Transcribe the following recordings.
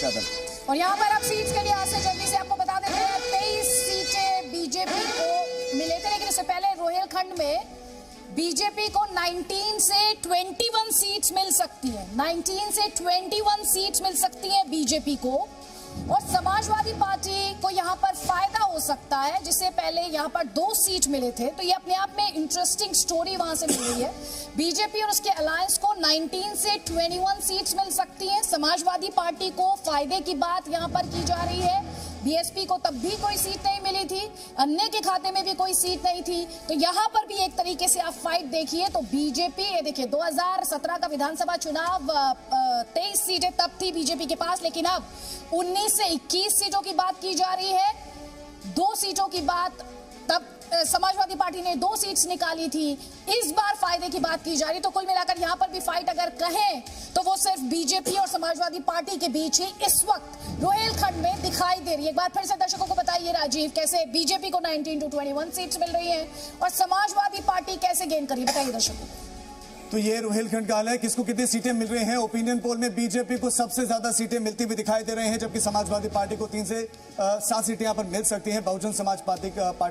का दल। और यहाँ पर अब सीट्स के लिहाज से जल्दी से आपको बता देते हैं 23 सीटें बीजेपी को मिले थे, लेकिन इससे पहले रोहिलखंड में बीजेपी को 19 से 21 सीट्स मिल सकती है। 19 से 21 सीट्स मिल सकती है बीजेपी को, और समाजवादी पार्टी को यहां पर फायदा हो सकता है, जिससे पहले यहां पर 2 सीट मिले थे। तो ये अपने आप में इंटरेस्टिंग स्टोरी वहां से मिल रही है। बीजेपी और उसके अलायंस को 19 से 21 सीट्स मिल सकती है। समाजवादी पार्टी को फायदे की बात यहां पर की जा रही है। बीएसपी को तब भी कोई सीट नहीं मिली थी, अन्य के खाते में भी कोई सीट नहीं थी। तो यहां पर भी एक तरीके से आप फाइट देखिए तो बीजेपी, ये देखिए 2017 का विधानसभा चुनाव 23 सीटें तब थी बीजेपी के पास, लेकिन अब 19 से 21 सीटों की बात की जा रही है। 2 सीटों की बात तब समाजवादी पार्टी ने 2 सीट्स निकाली थी, इस बार फायदे की बात की जा रही। तो कुल मिलाकर यहां पर भी फाइट अगर कहें तो वो सिर्फ बीजेपी और समाजवादी पार्टी के बीच ही इस वक्त रोहिलखंड में दिखाई दे रही है। एक बार फिर से दर्शकों को बताइए राजीव, कैसे बीजेपी को 19 to 21 सीट्स मिल रही है और समाजवादी पार्टी कैसे गेन करी, बताइए दर्शकों को। तो ये रोहिलखंड का हाल है, किसको कितनी सीटें मिल रही हैं। ओपिनियन पोल में बीजेपी को सबसे ज्यादा सीटें मिलती हुई दिखाई दे रहे हैं, जबकि समाजवादी पार्टी को 3 से 7 सीटें यहां पर मिल सकती हैं। बहुजन समाज पार्टी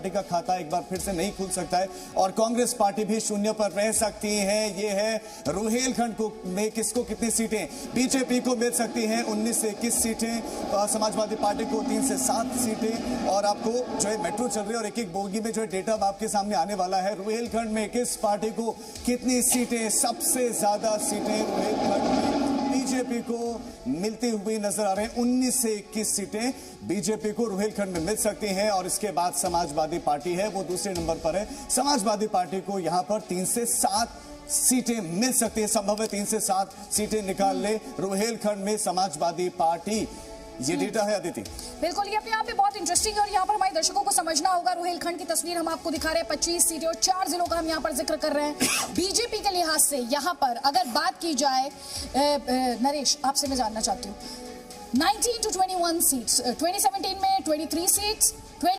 का खाता एक बार फिर से नहीं खुल सकता है और कांग्रेस पार्टी भी शून्य पर रह सकती है। ये है रोहिलखंड को में किसको कितनी सीटें। बीजेपी को मिल सकती हैं 19 से 21 सीटें, समाजवादी पार्टी को 3 से 7 सीटें। और आपको जो है मेट्रो चल रही है और एक एक बोगी में जो है डेटा आपके सामने आने वाला है। रोहिलखंड में किस पार्टी को कितनी सीटें, सबसे ज्यादा सीटें रोहिलखंड में बीजेपी को मिलती हुई नजर आ रहे हैं। 19 से 21 सीटें बीजेपी को रोहिलखंड में मिल सकती हैं और इसके बाद समाजवादी पार्टी है वो दूसरे नंबर पर है। समाजवादी पार्टी को यहां पर 3 से 7 सीटें मिल सकती है। संभव है 3 से 7 सीटें निकाल ले रोहिलखंड में समाजवादी पार्टी। ये डेटा है अदिति। बिल्कुल, ये अपने आप में बहुत इंटरेस्टिंग है और यहाँ पर हमारे दर्शकों को समझना होगा। रोहिलखंड की तस्वीर हम आपको दिखा रहे हैं, 25 सीटें और 4 जिलों का हम यहाँ पर जिक्र कर रहे हैं। बीजेपी के लिहाज से यहाँ पर अगर बात की जाए, नरेश आपसे मैं जानना चाहती हूँ, 19 to 21 सीट्स, 2017 में 23 सीट्स,